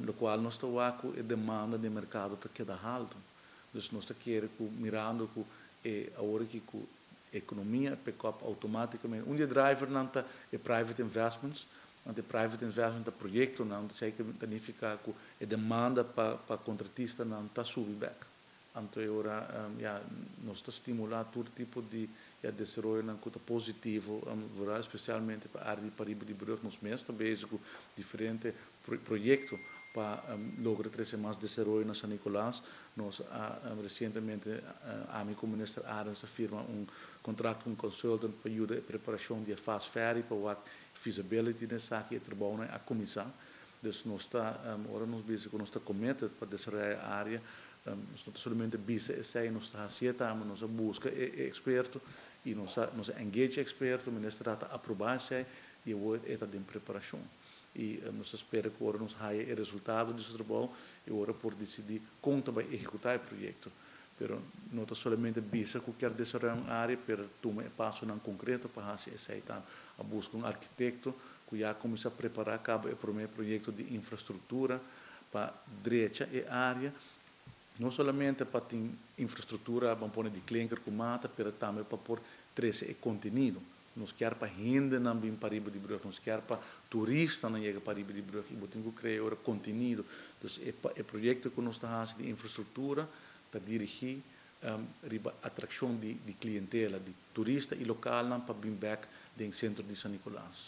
lo qual nós estamos com a demanda do mercado está queda alto. Então, nós estamos querendo mirando que a hora que a economia pick up automaticamente. Driver não está é private investments, não é private investment projeto não sei que significa que a demanda para contratista não está subindo back. Então, agora, nós estamos estimulando todo tipo de desenvolvimento positivo, especialmente para a área de Paribe de Brug, nós mesmos também com diferentes projetos para lograr crescer mais desenvolvimento na São Nicolás. Nós, recentemente, a minha ministra Arens firma contrato com consultant para ajudar a preparação de fase ferry para a feasibility nessa aqui, trabalho a comissão. Então, nós está, agora nós vemos que nós está committed para desenvolver a área. Nós não somente bisa nós está aceitando, nós busca experto e nós engage experto, o ministro está aprovar e o está em preparação. E nós esperamos que agora nós haja o resultado desse trabalho e agora por decidir como vai executar o projeto. Pero não está somente bisa que quer desenvolver uma área, para tomar passo em concreto para aceitar a busca arquiteto que já começa a preparar o primeiro projeto de infraestrutura para direita e área. Não somente para ter infraestrutura, vamos pôr de clinker com mata, mas também para pôr trazer conteúdo. Nós queremos para gente não vir para Paribe de Brug, nós queremos para turistas não chegar para Paribe de Brug, e temos que criar conteúdo. Então, o projeto que nós estamos fazendo de infraestrutura para dirigir a atração de clientela, de turistas e local para vir back do centro de São Nicolás.